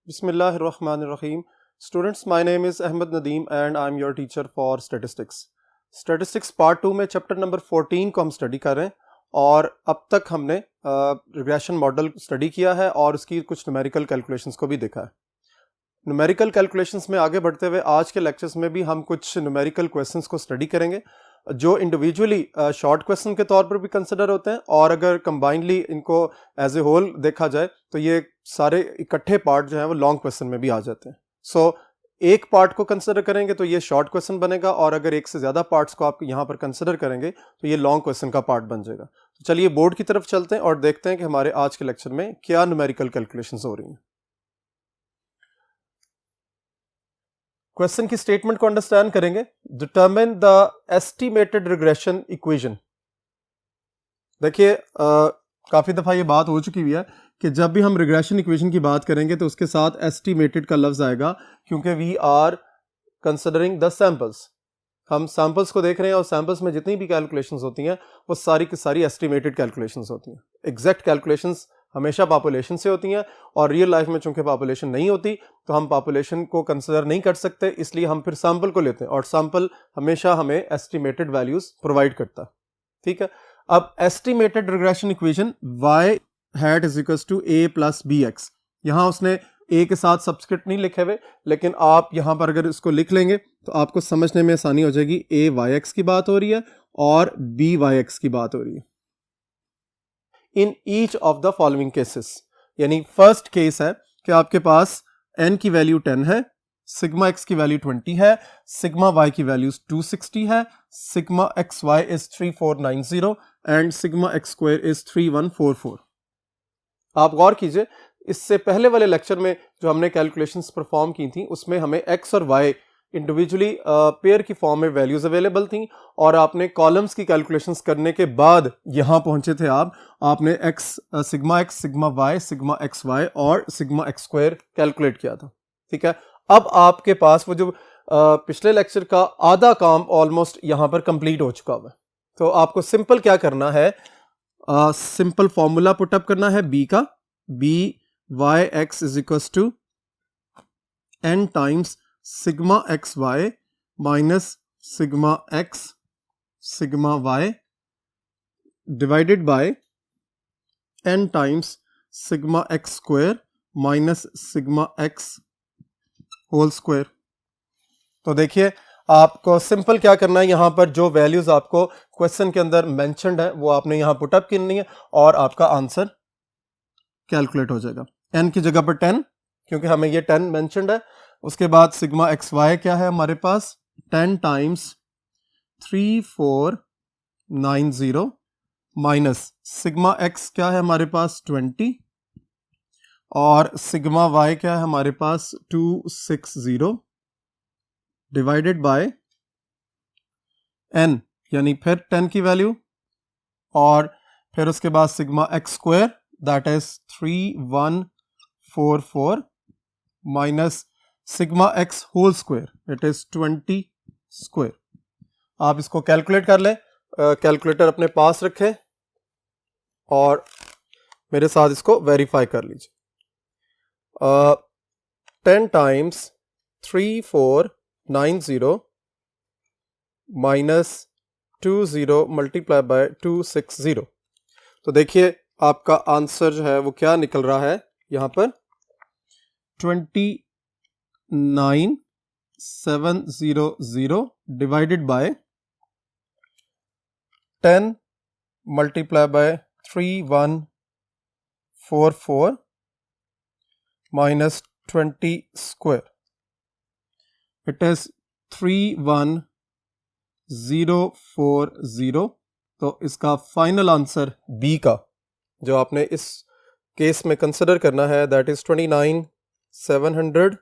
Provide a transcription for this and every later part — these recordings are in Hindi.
Bismillahirrahmanirrahim. Students, my name is Ahmed Nadeem and I am your teacher for statistics. Statistics part 2 में चैप्टर नंबर 14 को हम स्टडी कर रहे हैं और अब तक हमने रिग्रेशन मॉडल स्टडी किया है और उसकी कुछ न्यूमेरिकल कैलकुलेशंस को भी देखा है. न्यूमेरिकल कैलकुलेशंस में आगे बढ़ते हुए आज के लेक्चर्स में भी हम कुछ न्यूमेरिकल क्वेश्चंस को स्टडी करेंगे जो इंडिविजुअली शॉर्ट क्वेश्चन के तौर पर भी कंसिडर होते हैं और अगर कंबाइनली इनको एज ए होल देखा जाए तो ये सारे इकट्ठे पार्ट जो हैं वो लॉन्ग क्वेश्चन में भी आ जाते हैं. सो एक पार्ट को कंसिडर करेंगे तो ये शॉर्ट क्वेश्चन बनेगा और अगर एक से ज़्यादा पार्ट्स को आप यहाँ पर कंसिडर करेंगे तो ये लॉन्ग क्वेश्चन का पार्ट बन जाएगा. तो चलिए बोर्ड की तरफ चलते हैं और देखते हैं कि हमारे आज के लेक्चर में क्या न्यूमेरिकल कैलकुलेशंस हो रही हैं. क्वेश्चन की स्टेटमेंट को अंडरस्टैंड करेंगे. Determine the estimated regression equation. देखिए काफ़ी दफ़ा ये बात हो चुकी हुई है कि जब भी हम रिग्रेशन इक्वेशन की बात करेंगे तो उसके साथ एस्टिमेटेड का लफ्ज़ आएगा क्योंकि we are considering the samples. हम सैम्पल्स को देख रहे हैं और सैम्पल्स में जितनी भी कैलकुलेशंस होती हैं वो सारी की सारी एस्टिमेटेड कैलकुलेशंस होती हैं. एग्जैक्ट कैलकुलेशंस हमेशा पॉपुलेशन से होती हैं और रियल लाइफ में चूंकि पॉपुलेशन नहीं होती तो हम पॉपुलेशन को कंसिडर नहीं कर सकते, इसलिए हम फिर सैंपल को लेते हैं और सैंपल हमेशा हमें एस्टिमेटेड वैल्यूज प्रोवाइड करता है. ठीक है. अब estimated regression equation y hat is equals to a plus b x. यहाँ उसने a के साथ सब्सक्रिप्ट नहीं लिखे हुए, लेकिन आप यहाँ पर अगर इसको लिख लेंगे तो आपको समझने में आसानी हो जाएगी. a yx की बात हो रही है और b yx की बात हो रही है. In each of the following cases, यानी फर्स्ट केस है कि आपके पास n की वैल्यू 10 है, सिग्मा x की वैल्यू 20 है, सिग्मा y की वैल्यू 260 है, sigma xy is 3490 and sigma x square is 3144. आप गौर कीजिए, इससे पहले वाले लेक्चर में जो हमने कैलकुलेशंस परफॉर्म की थी उसमें हमें x और y इंडिविजुअली पेयर की फॉर्म में वैल्यूज अवेलेबल थी और आपने कॉलम्स की कैलकुलेशंस करने के बाद यहां पहुंचे थे आपने sigma x, sigma y, sigma xy और सिग्मा x स्क्वायर कैलकुलेट किया था. ठीक है. अब आपके पास वो जो पिछले लेक्चर का आधा काम ऑलमोस्ट यहां पर कंप्लीट हो चुका हुआ है. तो आपको सिंपल क्या करना है, सिंपल फॉर्मूला पुटअप करना है b का. b y x is equal to n times sigma x y minus sigma x sigma y divided by n times sigma x square minus sigma x whole square. तो देखिए आपको सिंपल क्या करना है, यहां पर जो वैल्यूज आपको क्वेश्चन के अंदर मेंशन्ड है वो आपने यहां पुटअप करनी है और आपका आंसर कैलकुलेट हो जाएगा. n की जगह पर 10 क्योंकि हमें ये 10 मेंशन्ड है. उसके बाद सिग्मा एक्स वाई क्या है हमारे पास 10 टाइम्स 3490 माइनस सिग्मा एक्स क्या है हमारे पास 20 और सिग्मा वाई क्या है हमारे पास 260 डिवाइडेड बाय n, यानी फिर 10 की वैल्यू और फिर उसके बाद sigma x square that is 3144 minus sigma x whole square it is 20 square. आप इसको कैलकुलेट कर लें, कैलकुलेटर अपने पास रखें और मेरे साथ इसको वेरीफाई कर लीजिए. 10 टाइम्स 3490 माइनस 20 मल्टीप्लाई बाय 260. तो देखिए आपका आंसर जो है वो क्या निकल रहा है यहां पर 29700 divided by 10 multiply by 3144 minus 20 square it is 31040. तो इसका फाइनल आंसर बी का जो आपने इस केस में कंसिडर करना है दैट इज 29700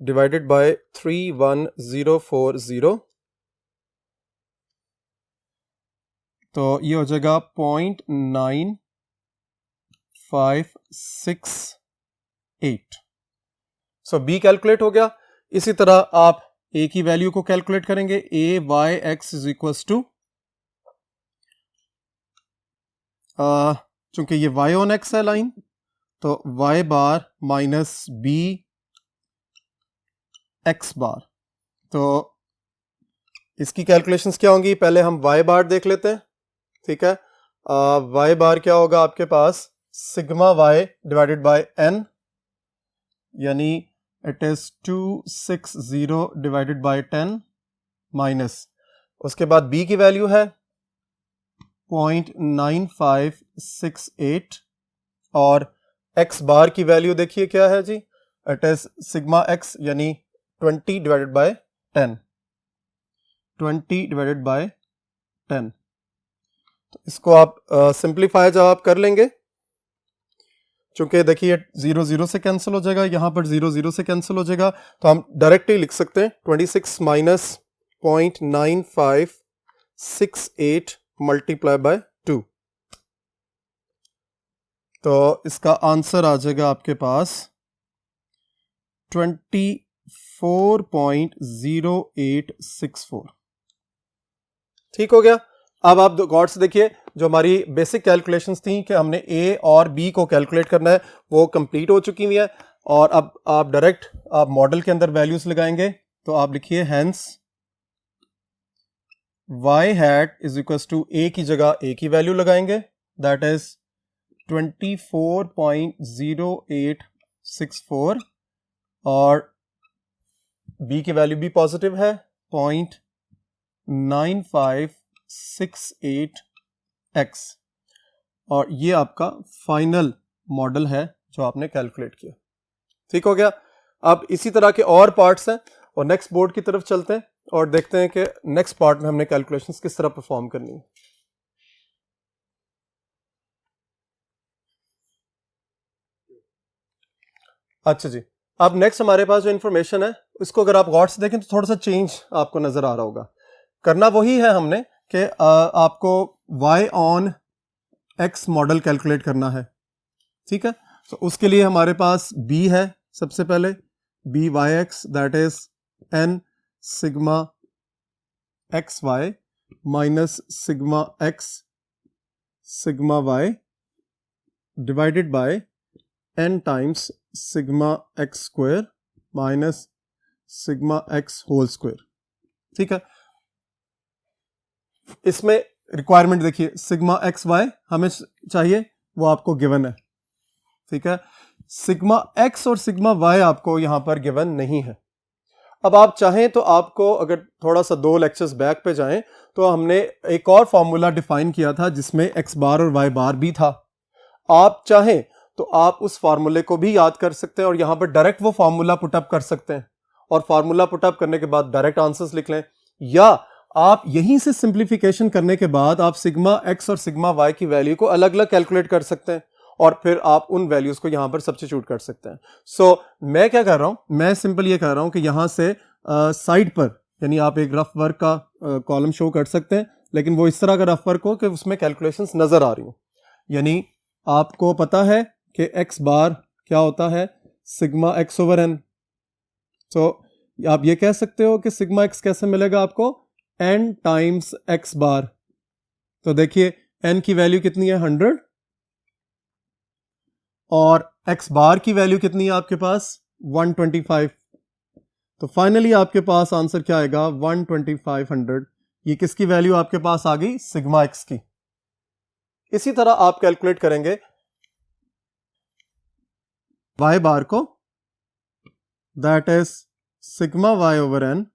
डिवाइडेड बाय 31040. तो ये हो जाएगा 0.9568. सो बी कैलकुलेट हो गया. इसी तरह आप ए की वैल्यू को कैलकुलेट करेंगे. A y x is equals to चूंकि ये y ऑन x है लाइन तो y bar minus b x bar. तो इसकी कैलकुलेशंस क्या होंगी, पहले हम y बार देख लेते हैं, ठीक है। y बार क्या होगा आपके पास, sigma y divided by n, यानी it is 260 divided by 10 minus, उसके बाद b की वैल्यू है 0.9568 और x बार की वैल्यू देखिए क्या है जी, इट इज सिग्मा x यानी 20 डिवाइडेड बाय 10, 20 डिवाइडेड बाय 10। तो इसको आप सिंप्लीफाई जब आप कर लेंगे, चूंकि देखिए 0 0 से कैंसिल हो जाएगा, यहां पर 0 0 से कैंसिल हो जाएगा, तो हम डायरेक्टली लिख सकते हैं 26 माइनस 0.9568 मल्टीप्लाई बाय 2। तो इसका आंसर आ जाएगा आपके पास 24.0864। ठीक हो गया। अब आप गौर से देखिए, जो हमारी बेसिक कैलकुलेशंस थी कि हमने ए और बी को कैलकुलेट करना है, वो कंप्लीट हो चुकी हुई है। और अब आप डायरेक्ट आप मॉडल के अंदर वैल्यूज लगाएंगे। तो आप लिखिए hence y hat is equal to a की जगह ए की वैल्यू लगाएंगे, दैट इज 24.0864 और b की वैल्यू भी पॉजिटिव है 0.9568x, और ये आपका फाइनल मॉडल है जो आपने कैलकुलेट किया। ठीक हो गया। अब इसी तरह के और पार्ट्स हैं और नेक्स्ट बोर्ड की तरफ चलते हैं और देखते हैं कि नेक्स्ट पार्ट में हमने कैलकुलेशंस किस तरह परफॉर्म करनी है। अच्छा जी, अब नेक्स्ट हमारे पास जो इंफॉर्मेशन है उसको अगर आप गौर से देखें तो थोड़ा सा चेंज आपको नजर आ रहा होगा। करना वही है हमने कि आपको y on x model calculate करना है, ठीक है। तो उसके लिए हमारे पास b है, सबसे पहले b y x that is n sigma x y minus sigma x sigma y divided by n times sigma x square minus sigma x whole square, ठीक है। इसमें रिक्वायरमेंट देखिए, सिग्मा एक्स वाई हमें चाहिए, वो आपको गिवन है, ठीक है। सिग्मा एक्स और सिग्मा वाई आपको यहां पर गिवन नहीं है। अब आप चाहें तो आपको अगर थोड़ा सा 2 लेक्चर्स बैक पे जाएं तो हमने एक और फॉर्मूला डिफाइन किया था जिसमें एक्स बार और वाई बार भी था। आप चाहें तो आप उस फार्मूले को भी याद कर सकते हैं और यहां पर डायरेक्ट वो फार्मूला पुटअप कर सकते हैं और फार्मूला पुटअप करने के बाद डायरेक्ट आंसर्स लिख लें, या आप यहीं से सिंप्लीफिकेशन करने के बाद आप सिग्मा एक्स और सिग्मा वाई की वैल्यू को अलग अलग कैलकुलेट कर सकते हैं और फिर आप उन वैल्यूज को यहां पर सब्स्टिट्यूट कर सकते हैं। सो मैं क्या कर रहा हूं, मैं सिंपल ये कह रहा हूं कि यहां से साइड पर, यानी आप एक रफ वर्क का कॉलम शो कर सकते हैं, लेकिन वो इस तरह का रफ वर्क हो कि उसमें कैलकुलेशंस नजर आ रही हो। यानी आपको पता है कि एक्स बार क्या होता है, सिग्मा एक्स ओवर एन। तो आप ये कह सकते हो कि सिग्मा एक्स कैसे मिलेगा आपको, एन टाइम्स एक्स बार। तो देखिए एन की वैल्यू कितनी है 100 और एक्स बार की वैल्यू कितनी है आपके पास 125। तो फाइनली आपके पास आंसर क्या आएगा 12500। ये किसकी वैल्यू आपके पास आ गई, सिग्मा एक्स की। इसी तरह आप कैलकुलेट करेंगे वाई बार को, that is sigma y over n,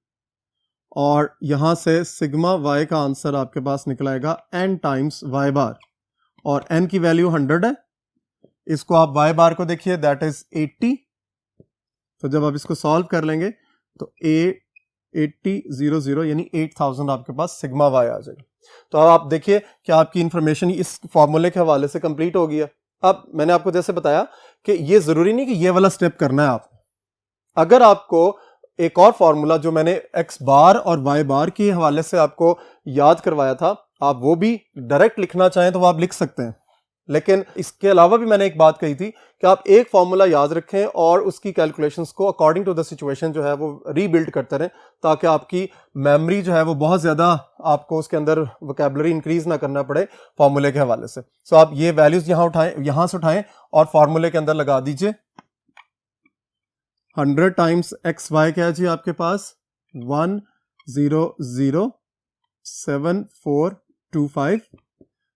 और यहां से सिग्मा वाई का आंसर आपके पास निकलाएगा एन टाइम्स वाई बार, और एन की वैल्यू 100 है। इसको आप वाई बार को देखिए, दैट इज 80। तो जब आप इसको सॉल्व कर लेंगे तो 8000 यानी 8000 आपके पास सिग्मा वाई आ जाएगा। तो अब आप देखिए कि आपकी इंफॉर्मेशन इस फॉर्मूले के हवाले से कंप्लीट हो गया। अब मैंने आपको जैसे बताया कि ये जरूरी नहीं कि ये वाला स्टेप करना है आपने। अगर आपको एक और फॉर्मूला जो मैंने एक्स बार और वाई बार के हवाले से आपको याद करवाया था, आप वो भी डायरेक्ट लिखना चाहें तो वो आप लिख सकते हैं। लेकिन इसके अलावा भी मैंने एक बात कही थी कि आप एक फॉर्मूला याद रखें और उसकी कैलकुलेशंस को अकॉर्डिंग टू द सिचुएशन जो है वो रीबिल्ड करते रहें, ताकि आपकी मेमोरी जो है वो बहुत ज़्यादा आपको उसके अंदर वोकैबुलरी इंक्रीज ना करना पड़े फॉर्मूले के हवाले से। सो आप ये वैल्यूज यहाँ उठाएं, यहाँ से उठाएं और फॉर्मूले के अंदर लगा दीजिए। 100 टाइम्स एक्स वाई क्या है जी आपके पास 1007425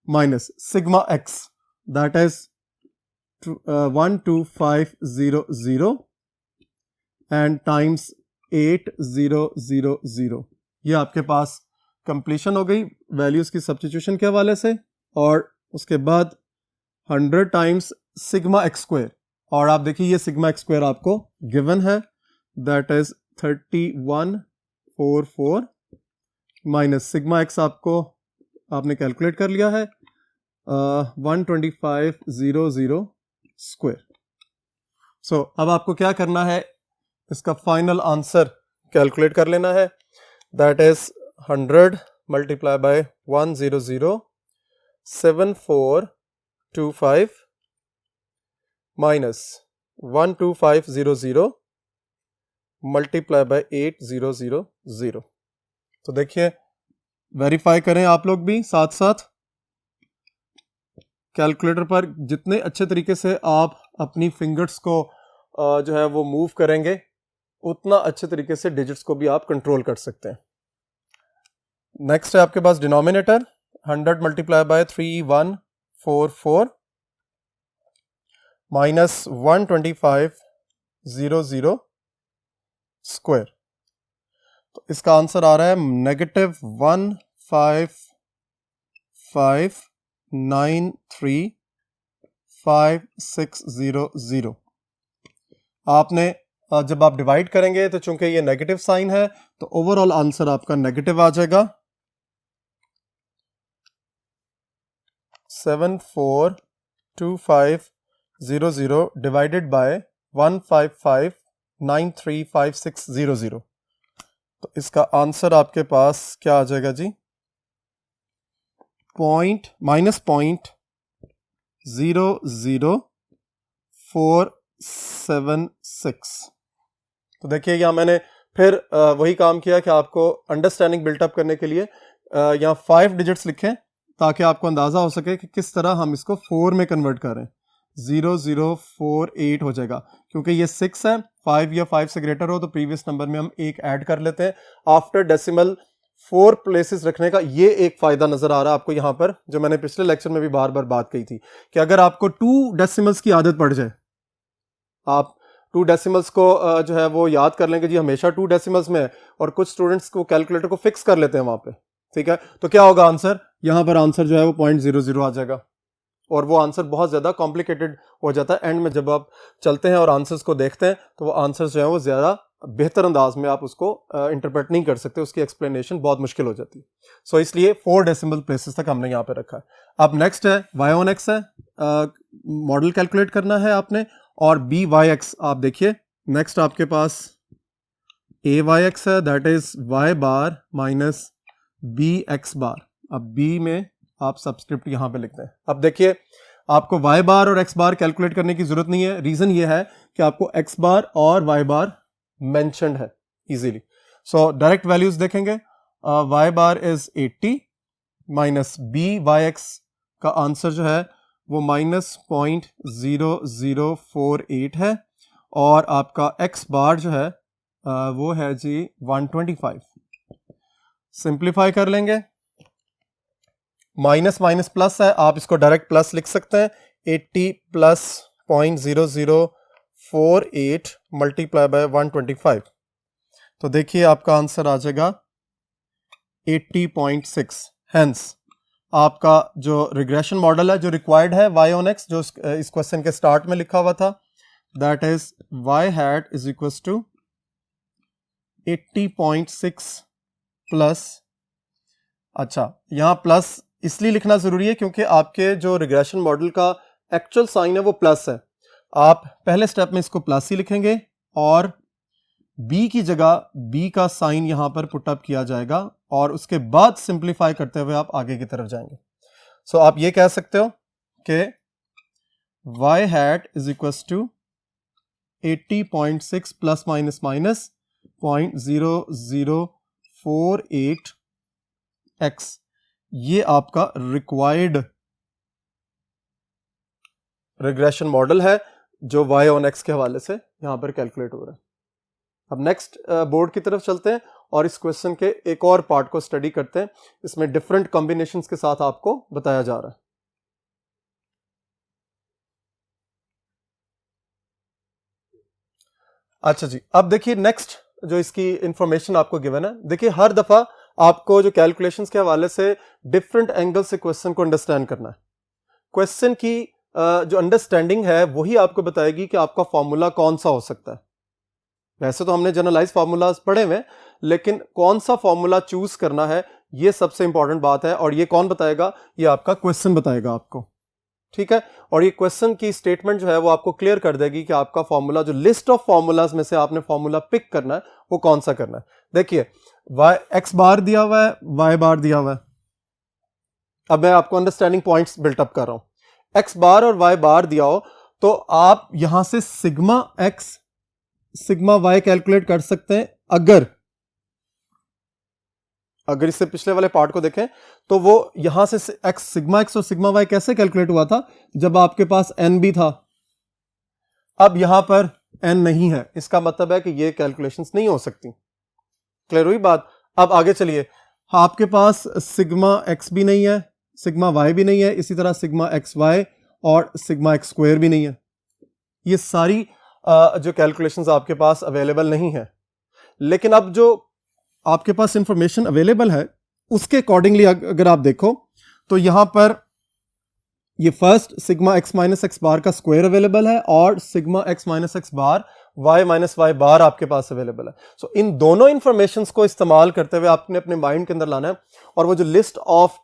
minus sigma x that is 12500 and times 8000। ये आपके पास कंप्लीशन हो गई वैल्यूज की सब्स्टिट्यूशन के हवाले से। और उसके बाद 100 टाइम्स सिग्मा एक्स स्क्वायर, और आप देखिए ये सिग्मा एक्स स्क्वायर आपको गिवन है that is 3144 minus sigma x आपको आपने कैलकुलेट कर लिया है 12500 स्क्वायर। सो अब आपको क्या करना है, इसका फाइनल आंसर कैलकुलेट कर लेना है that is 100 multiply bye 1007425 minus 12500 multiply by 8000। तो देखिए वेरीफाई करें आप लोग भी साथ साथ। कैलकुलेटर पर जितने अच्छे तरीके से आप अपनी फिंगर्स को जो है वो मूव करेंगे, उतना अच्छे तरीके से डिजिट्स को भी आप कंट्रोल कर सकते हैं। नेक्स्ट है आपके पास denominator 100 multiply by 3144 minus 12500 square. तो इसका आंसर आ रहा है -155935600। आपने जब आप डिवाइड करेंगे तो चूंकि ये नेगेटिव साइन है तो ओवरऑल आंसर आपका नेगेटिव आ जाएगा। 74250 डिवाइडेड बाय 155935600। तो इसका आंसर आपके पास क्या आ जाएगा जी, -0.00476। तो देखिए यहाँ मैंने फिर वही काम किया कि आपको अंडरस्टैंडिंग बिल्टअप करने के लिए यहाँ 5 डिजिट्स लिखें ताकि आपको अंदाज़ा हो सके कि किस तरह हम इसको 4 में कन्वर्ट कर रहे हैं। 0048 हो जाएगा, क्योंकि ये 6 है, 5 या 5 से ग्रेटर हो तो प्रीवियस नंबर में हम एक ऐड कर लेते हैं। आफ्टर डेसिमल 4 प्लेसेस रखने का ये एक फ़ायदा नज़र आ रहा है आपको यहाँ पर, जो मैंने पिछले लेक्चर में भी बार बार बात कही थी कि अगर आपको 2 डेसिमल्स की आदत पड़ जाए, आप 2 डेसिमल्स को जो है वो याद कर लेंगे जी हमेशा 2 डेसिमल्स में है, और कुछ स्टूडेंट्स को कैलकुलेटर को फिक्स कर लेते हैं वहाँ पे, ठीक है, तो क्या होगा आंसर, यहाँ पर आंसर जो है वो 0.00 आ जाएगा और वो आंसर बहुत ज़्यादा कॉम्प्लिकेटेड हो जाता है। एंड में जब आप चलते हैं और आंसर्स को देखते हैं तो वो आंसर्स जो है वो ज़्यादा बेहतर अंदाज में आप उसको इंटरप्रेट नहीं कर सकते, उसकी एक्सप्लेनेशन बहुत मुश्किल हो जाती है। सो इसलिए 4 डेसिमल प्लेसेस तक हमने यहाँ पे रखा है। अब नेक्स्ट है y ऑन x है, मॉडल कैलकुलेट करना है आपने, और बी वाई एक्स आप देखिए नेक्स्ट आपके पास ए वाई एक्स है that is y bar minus b x bar. अब बी में आप सबस्क्रिप्ट यहाँ पे लिखते हैं। अब देखिए आपको वाई बार और एक्स बार कैलकुलेट करने की जरूरत नहीं है, रीजन ये है कि आपको एक्स बार और वाई बार मेंशन्ड है इजीली। सो डायरेक्ट वैल्यूज देखेंगे, y bar is 80 minus b y x का आंसर जो है वो -0.0048 है, और आपका x बार जो है वो है जी 125। सिंप्लीफाई कर लेंगे, माइनस माइनस प्लस है, आप इसको डायरेक्ट प्लस लिख सकते हैं। 80 प्लस 0.0048 मल्टीप्लाई बाय 125, तो देखिए आपका आंसर आ जाएगा 80.6। हेंस आपका जो रिग्रेशन मॉडल है जो रिक्वायर्ड है y ऑन x, जो इस क्वेश्चन के स्टार्ट में लिखा हुआ था, that is y hat is equals to 80.6 plus, अच्छा यहाँ प्लस इसलिए लिखना जरूरी है क्योंकि आपके जो रिग्रेशन मॉडल का एक्चुअल साइन है वो प्लस है। आप पहले स्टेप में इसको प्लस ही लिखेंगे और b की जगह b का साइन यहां पर पुटअप किया जाएगा, और उसके बाद सिंप्लीफाई करते हुए आप आगे की तरफ जाएंगे। सो आप ये कह सकते हो कि y hat is equals to 80.6 plus minus 0.0048 x, ये आपका रिक्वायर्ड रिग्रेशन मॉडल है जो y ऑन x के हवाले से यहां पर कैलकुलेट हो रहा है। अब नेक्स्ट बोर्ड की तरफ चलते हैं और इस क्वेश्चन के एक और पार्ट को स्टडी करते हैं। इसमें डिफरेंट कॉम्बिनेशंस के साथ आपको बताया जा रहा है। अच्छा जी, अब देखिए नेक्स्ट जो इसकी इंफॉर्मेशन आपको गिवन है, देखिए हर दफा आपको जो कैलकुलेशंस के हवाले से डिफरेंट एंगल से क्वेश्चन को अंडरस्टैंड करना है। क्वेश्चन की जो अंडरस्टैंडिंग है वही आपको बताएगी कि आपका फॉर्मूला कौन सा हो सकता है। वैसे तो हमने जनरलाइज फार्मूलाज पढ़े हुए, लेकिन कौन सा फॉर्मूला चूज करना है ये सबसे इंपॉर्टेंट बात है। और ये कौन बताएगा? ये आपका क्वेश्चन बताएगा आपको, ठीक है। और ये क्वेश्चन की स्टेटमेंट जो है वो आपको क्लियर कर देगी कि आपका फॉर्मूला, जो लिस्ट ऑफ फॉर्मूलाज में से आपने फॉर्मूला पिक करना है वो कौन सा करना है। देखिए एक्स बार दिया हुआ है, वाई बार दिया हुआ है। अब मैं आपको अंडरस्टैंडिंग पॉइंट्स बिल्टअप कर रहा हूं। एक्स बार और वाई बार दिया हो तो आप यहां से sigma x sigma y calculate कर सकते हैं। अगर इससे पिछले वाले पार्ट को देखें तो वो यहां से सिग्मा एक्स और सिग्मा वाई कैसे कैलकुलेट हुआ था, जब आपके पास एन भी था। अब यहां पर एन नहीं है, इसका मतलब है कि ये कैलकुलेशंस नहीं हो सकती। क्लियर हुई बात? अब आगे चलिए, आपके पास सिग्मा एक्स भी नहीं है, सिग्मा वाई भी नहीं है, इसी तरह सिग्मा एक्स वाई और सिग्मा एक्स स्क्वायर भी नहीं है। ये सारी जो कैलकुलेशंस आपके पास अवेलेबल नहीं है। लेकिन अब जो आपके पास इंफॉर्मेशन अवेलेबल है उसके अकॉर्डिंगली अगर आप देखो तो यहां पर ये first sigma x minus x bar का स्क्वायर अवेलेबल है और sigma x minus x bar y minus y bar आपके पास अवेलेबल है। सो इन दोनों इंफॉर्मेशंस को इस्तेमाल करते हुए आपने अपने माइंड के अंदर लाना है, और वो जो लिस्ट ऑफ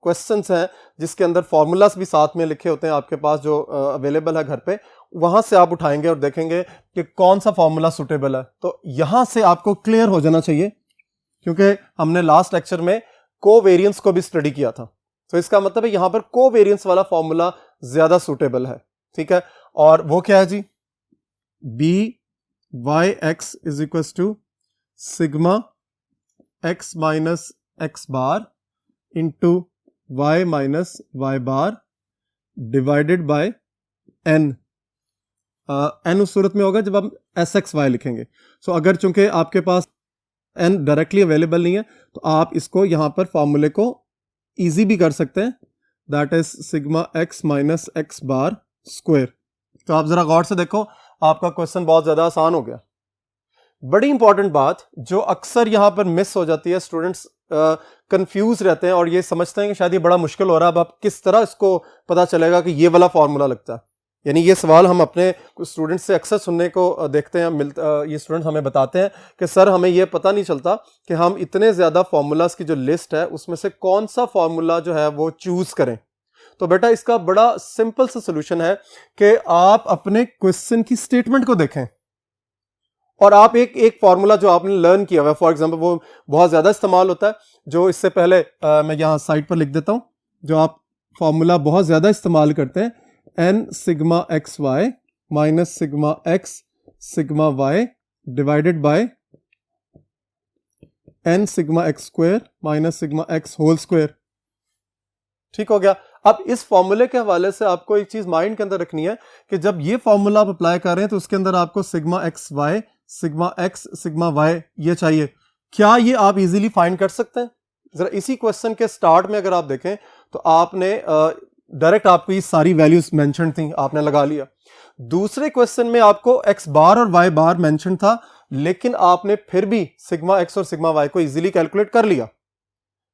क्वेश्चंस हैं जिसके अंदर फॉर्मूलाज भी साथ में लिखे होते हैं आपके पास जो अवेलेबल है घर पे, वहां से आप उठाएंगे और देखेंगे कि कौन सा फॉर्मूला सुटेबल है। तो यहां से आपको क्लियर हो जाना चाहिए, क्योंकि हमने लास्ट लेक्चर में कोवेरियंस को भी स्टडी किया था। तो इसका मतलब है यहां पर कोवेरियंस वाला फॉर्मूला ज्यादा सुटेबल है, ठीक है। और वो क्या है जी? B y x is equal to sigma x minus x bar into y minus y bar divided by n. N उस सूरत में होगा जब हम एस एक्स वाई लिखेंगे। सो अगर चूंकि आपके पास एन डायरेक्टली अवेलेबल नहीं है तो आप इसको यहां पर फॉर्मूले को इजी भी कर सकते हैं, that is sigma x minus x bar square. तो आप जरा गौर से देखो, आपका क्वेश्चन बहुत ज्यादा आसान हो गया। बड़ी इंपॉर्टेंट बात जो अक्सर यहां पर मिस हो जाती है, स्टूडेंट्स कंफ्यूज रहते हैं और ये समझते हैं कि शायद ये बड़ा मुश्किल हो रहा है, अब आप किस तरह इसको पता चलेगा कि ये वाला फॉर्मूला लगता है। यानी ये सवाल हम अपने कुछ स्टूडेंट्स से अक्सर सुनने को देखते हैं, ये स्टूडेंट्स हमें बताते हैं कि सर हमें ये पता नहीं चलता कि हम इतने ज़्यादा फार्मूलाज की जो लिस्ट है उसमें से कौन सा फार्मूला जो है वो चूज़ करें। तो बेटा इसका बड़ा सिंपल सा सोल्यूशन है कि आप अपने क्वेश्चन की स्टेटमेंट को देखें और आप एक फार्मूला जो आपने लर्न किया हुआ है, फॉर एग्जांपल वो बहुत ज़्यादा इस्तेमाल होता है, जो इससे पहले मैं यहाँ साइड पर लिख देता हूँ, जो आप फार्मूला बहुत ज़्यादा इस्तेमाल करते हैं, n sigma x y minus sigma x sigma y divided by n sigma x square minus sigma x whole square. ठीक हो गया। अब इस फॉर्मूले के हवाले से आपको एक चीज माइंड के अंदर रखनी है कि जब ये फॉर्मूला आप अप्लाई कर रहे हैं तो उसके अंदर आपको sigma x y sigma x sigma y ये चाहिए। क्या ये आप इजीली फाइंड कर सकते हैं? जरा इसी क्वेश्चन के स्टार्ट में अगर आप देखें तो आपने डायरेक्ट आपको ये सारी वैल्यूज मेंशन थी, आपने लगा लिया। दूसरे क्वेश्चन में आपको एक्स बार और वाई बार मेंशन था, लेकिन आपने फिर भी सिग्मा एक्स और सिग्मा वाई को इजीली कैलकुलेट कर लिया।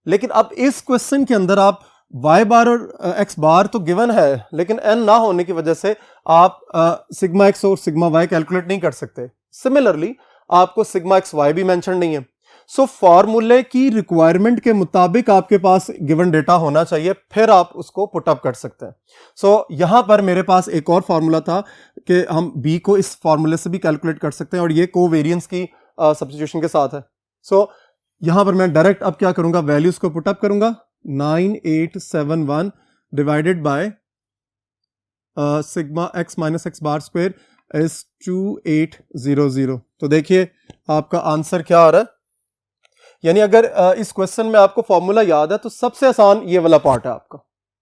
लेकिन अब इस क्वेश्चन के अंदर आप वाई बार और एक्स बार तो गिवन है, लेकिन एन ना होने की वजह से आप सिग्मा एक्स और सिग्मा वाई कैलकुलेट नहीं कर सकते। सिमिलरली आपको सिग्मा एक्स वाई भी मेंशन नहीं है। सो फॉर्मूले की रिक्वायरमेंट के मुताबिक आपके पास गिवन डेटा होना चाहिए, फिर आप उसको पुट अप कर सकते हैं। सो यहां पर मेरे पास एक और फॉर्मूला था कि हम बी को इस फॉर्मूले से भी कैलकुलेट कर सकते हैं और ये कोवेरियंस की सब्स्टिट्यूशन के साथ है। सो यहां पर मैं डायरेक्ट अब क्या करूंगा, वैल्यूज को पुट अप करूंगा, 9871 divided by sigma x minus x bar square is 2800। तो देखिए आपका आंसर क्या आ रहा है, यानी अगर इस क्वेश्चन में आपको फॉर्मूला याद है तो सबसे आसान ये वाला पार्ट है आपका,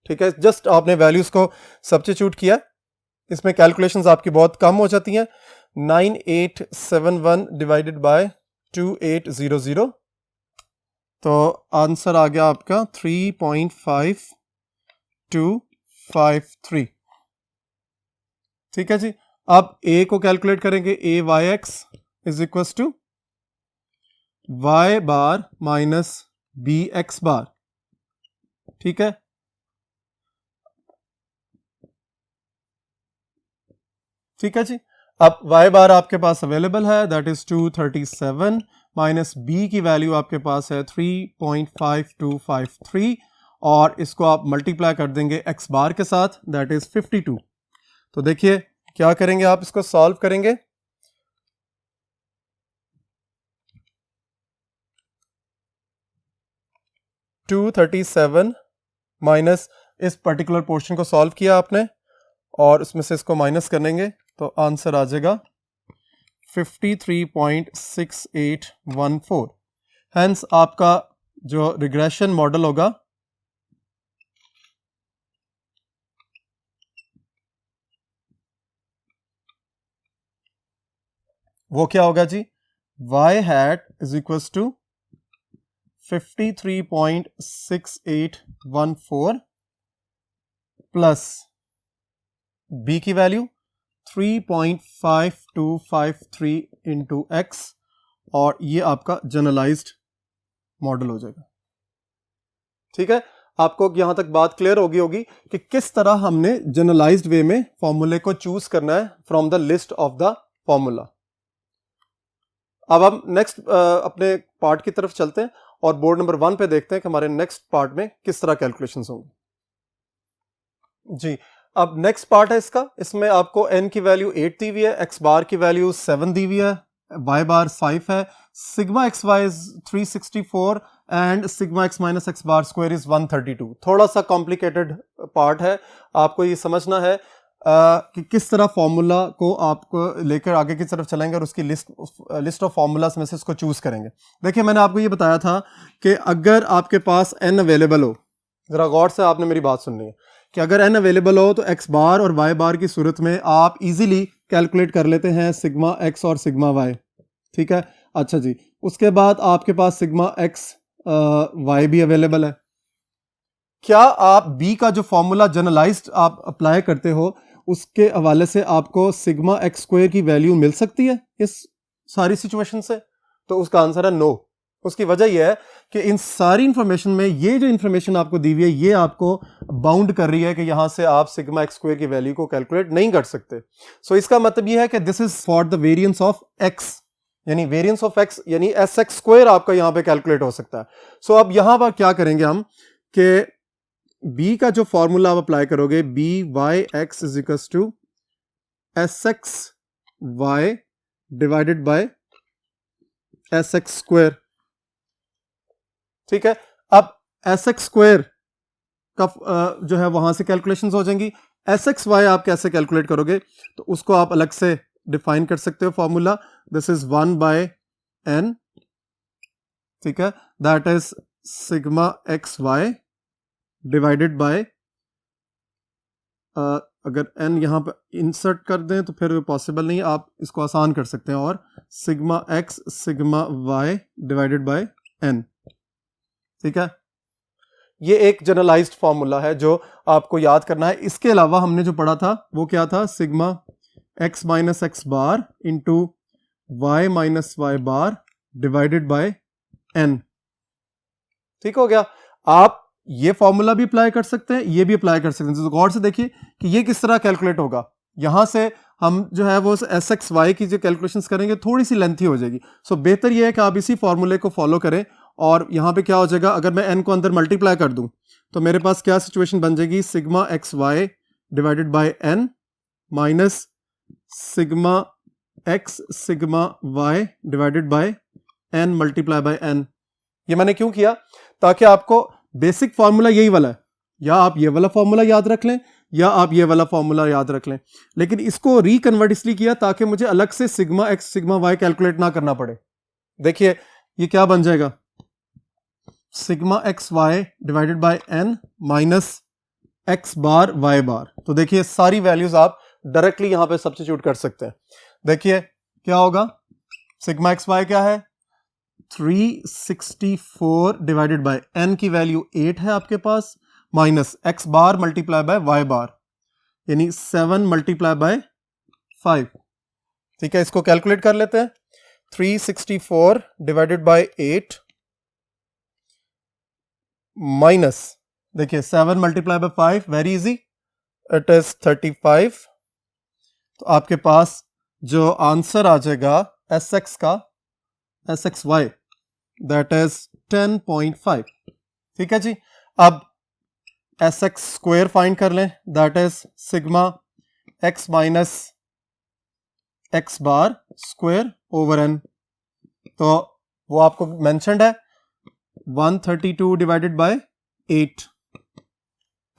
ठीक है। जस्ट आपने वैल्यूज को सब्स्टिट्यूट किया, इसमें कैलकुलेशंस आपकी बहुत कम हो जाती हैं। 9871 डिवाइडेड बाय 2800, तो आंसर आ गया आपका 3.5253। ठीक है जी। अब ए को कैलकुलेट करेंगे, a y x is equal to y bar minus b x bar, ठीक है। ठीक है जी। अब y बार आपके पास अवेलेबल है, दैट इज 237 माइनस b की वैल्यू आपके पास है 3.5253 और इसको आप मल्टीप्लाई कर देंगे x बार के साथ, दैट इज 52। तो देखिए क्या करेंगे आप, इसको सॉल्व करेंगे। $237 माइनस इस पर्टिकुलर पोर्शन को सॉल्व किया आपने और उसमें से इसको माइनस करेंगे तो आंसर आ जाएगा 53.6814। हेंस आपका जो रिग्रेशन मॉडल होगा वो क्या होगा जी, y hat is equal to 53.6814 plus b की वैल्यू 3.5253 इंटू एक्स, और ये आपका जनरलाइज्ड मॉडल हो जाएगा। ठीक है, आपको यहां तक बात क्लियर होगी कि किस तरह हमने जनरलाइज्ड वे में फॉर्मूले को चूज करना है from the list of the formula. अब हम नेक्स्ट अपने पार्ट की तरफ चलते हैं और बोर्ड नंबर 1 पे देखते हैं कि हमारे नेक्स्ट पार्ट में किस तरह कैलकुलेशंस होंगे जी। अब नेक्स्ट पार्ट है इसका, इसमें आपको n की वैल्यू 8 दी हुई है, x बार की वैल्यू 7 दी हुई है, y बार 5 है, sigma x y is 364 and sigma x minus x bar square is 132। थोड़ा सा कॉम्प्लिकेटेड पार्ट है, आपको ये समझना है कि किस तरह फॉर्मूला को आपको लेकर आगे की तरफ चलेंगे और उसकी लिस्ट ऑफ फॉर्मूलास में से इसको चूज करेंगे। देखिए मैंने आपको ये बताया था कि अगर आपके पास n अवेलेबल हो, जरा गौर से आपने मेरी बात सुननी है, कि अगर n अवेलेबल हो तो x बार और y बार की सूरत में आप इजीली कैलकुलेट कर लेते हैं सिग्मा x और सिग्मा y। ठीक है, अच्छा जी, उसके बाद आपके पास सिग्मा x y भी अवेलेबल है। क्या आप b का जो फॉर्मूला जनरलाइज्ड आप अप्लाई करते हो उसके हवाले से आपको सिग्मा एक्स स्क्वायर की वैल्यू मिल सकती है इस सारी सिचुएशन से? तो उसका आंसर है नो। उसकी वजह यह है कि इन सारी इंफॉर्मेशन में ये जो इंफॉर्मेशन आपको दी हुई है ये आपको बाउंड कर रही है कि यहां से आप सिग्मा एक्स स्क्वायर की वैल्यू को कैलकुलेट नहीं कर सकते। सो इसका मतलब यह है कि this is for the variance of x, यानी वेरिएंस ऑफ एक्स यानी एस एक्स स्क्वायर आपका यहां पे कैलकुलेट हो सकता है। सो अब यहां पर क्या करेंगे हम कि b का जो फॉर्मूला आप अप्लाई करोगे, b y x is equal to s x y divided by s x square. ठीक है, अब एस एक्स स्क्वायर का जो है वहां से कैलकुलेशंस हो जाएंगी। एस एक्स वाई आप कैसे कैलकुलेट करोगे, तो उसको आप अलग से डिफाइन कर सकते हो formula, this is 1 by n। ठीक है, that is sigma x y divided by, अगर n यहां पर इंसर्ट कर दें तो फिर पॉसिबल नहीं है, आप इसको आसान कर सकते हैं और sigma x sigma y divided by n। ठीक है, ये एक जनरलाइज्ड फॉर्मूला है जो आपको याद करना है। इसके अलावा हमने जो पढ़ा था वो क्या था, sigma x minus x bar into y minus y bar divided by n। ठीक हो गया, आप ये फॉर्मूला भी अप्लाई कर सकते हैं, ये भी अप्लाई कर सकते हैं। तो गौर से देखिए कि ये किस तरह कैलकुलेट होगा। यहां से हम जो है वो एस एक्स वाई की जो कैलकुलेशंस करेंगे थोड़ी सी लेंथी हो जाएगी। सो बेहतर ये है कि आप इसी फॉर्मूले को फॉलो करें और यहां पे क्या हो जाएगा, अगर मैं n को अंदर मल्टीप्लाई कर दूं तो मेरे पास क्या सिचुएशन बन जाएगी, sigma x y divided by n minus sigma x sigma y divided by n multiply by n। ये मैंने क्यों किया, ताकि आपको बेसिक फॉर्मूला यही वाला है, या आप ये वाला फॉर्मूला याद रख लें या आप ये वाला फॉर्मूला याद रख लें, लेकिन इसको रिकन्वर्ट इसलिए किया ताकि मुझे अलग से sigma x sigma y calculate ना करना पड़े। देखिए ये क्या बन जाएगा, sigma x y divided by n minus x bar y bar. तो देखिए सारी वैल्यूज आप डायरेक्टली यहां पे सब्स्टिट्यूट कर सकते हैं। देखिए क्या होगा, सिग्मा एक्स वाई क्या है 364 डिवाइडेड बाय एन की वैल्यू 8 है आपके पास, minus x bar multiply by y bar यानी 7 मल्टीप्लाई बाय 5। ठीक है, इसको कैलकुलेट कर लेते हैं। 364 डिवाइडेड बाय 8 माइनस देखिए 7 multiply by 5, very easy, it is 35। तो आपके पास जो आंसर आ जाएगा एस एक्स का s x y that is 10.5। ठीक है जी, अब एस एक्स स्क्वायर फाइंड कर लें, that is sigma x minus x bar square over n. तो वो आपको मेंशन्ड है 132 डिवाइडेड बाय 8।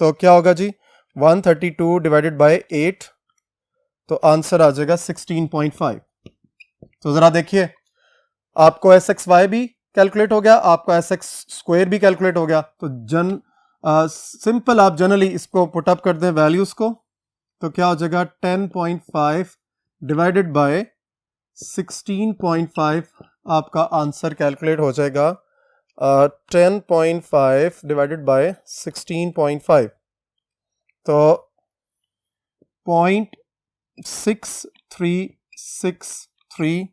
तो क्या होगा जी 132 डिवाइडेड बाय 8, तो आंसर आ जाएगा 16.5। तो जरा देखिए आपको एस एक्स वाई भी कैलकुलेट हो गया, आपका एस एक्स स्क्वायर भी कैलकुलेट हो गया। तो सिंपल आप जनरली इसको पुटअप कर दें वैल्यूज को, तो क्या हो जाएगा 10.5 डिवाइडेड बाय 16.5, आपका आंसर कैलकुलेट हो जाएगा 10.5 डिवाइडेड बाय 16.5, तो 0.6363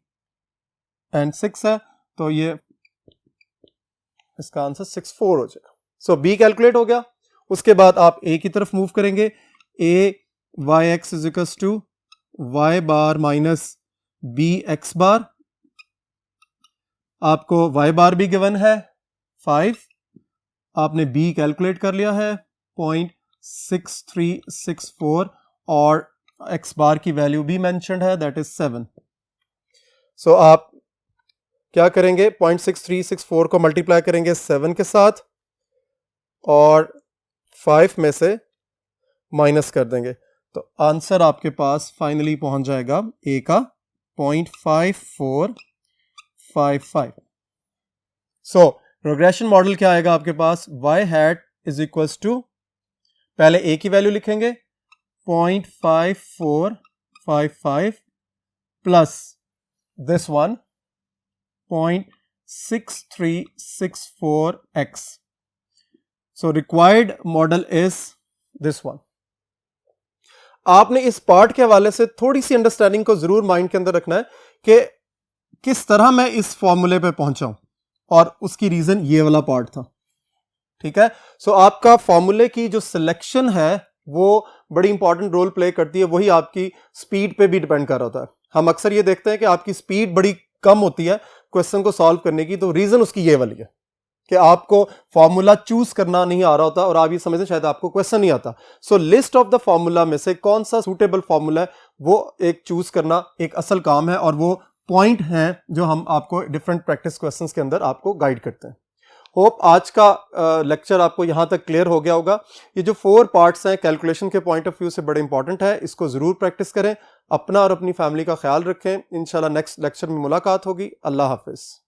एंड 6 है, तो ये इसका आंसर 64 हो जाएगा। सो बी कैलकुलेट हो गया। उसके बाद आप ए की तरफ मूव करेंगे, a y x is equals to y bar minus b x bar. आपको वाई बार भी गिवन है 5, आपने बी कैलकुलेट कर लिया है 0.6364 और एक्स बार की वैल्यू भी मेंशन्ड है दैट इज 7। सो आप क्या करेंगे 0.6364 को मल्टीप्लाई करेंगे 7 के साथ और 5 में से माइनस कर देंगे, तो आंसर आपके पास फाइनली पहुंच जाएगा ए का 0.5455। सो प्रोग्रेशन मॉडल क्या आएगा आपके पास, y hat is equals to, पहले a की वैल्यू लिखेंगे 0.5455 plus this one 0.6364x। So required model is this one. आपने इस पार्ट के हवाले से थोड़ी सी अंडरस्टैंडिंग को जरूर माइंड के अंदर रखना है कि किस तरह मैं इस फॉर्मूले पे पहुंचा हूं, और उसकी रीजन ये वाला पार्ट था। ठीक है, सो आपका फॉर्मूले की जो सिलेक्शन है वो बड़ी इंपॉर्टेंट रोल प्ले करती है, वही आपकी स्पीड पे भी डिपेंड कर रहा होता है। हम अक्सर ये देखते हैं कि आपकी स्पीड बड़ी कम होती है क्वेश्चन को सॉल्व करने की, तो रीजन उसकी ये वाली है कि आपको फॉर्मूला चूज करना नहीं आ रहा होता और आप ये समझते शायद आपको क्वेश्चन नहीं आता। सो लिस्ट ऑफ द फॉर्मूला में से कौन सा सूटेबल फॉर्मूला है वो एक चूज करना एक असल काम है, और वो पॉइंट हैं जो हम आपको डिफरेंट प्रैक्टिस क्वेश्चंस के अंदर आपको गाइड करते हैं। होप आज का लेक्चर आपको यहां तक क्लियर हो गया होगा। ये जो 4 पार्ट्स हैं कैलकुलेशन के पॉइंट ऑफ व्यू से बड़े इंपॉर्टेंट है, इसको जरूर प्रैक्टिस करें, अपना और अपनी फैमिली का ख्याल रखें। इंशाल्लाह नेक्स्ट लेक्चर में मुलाकात होगी। अल्लाह हाफिज।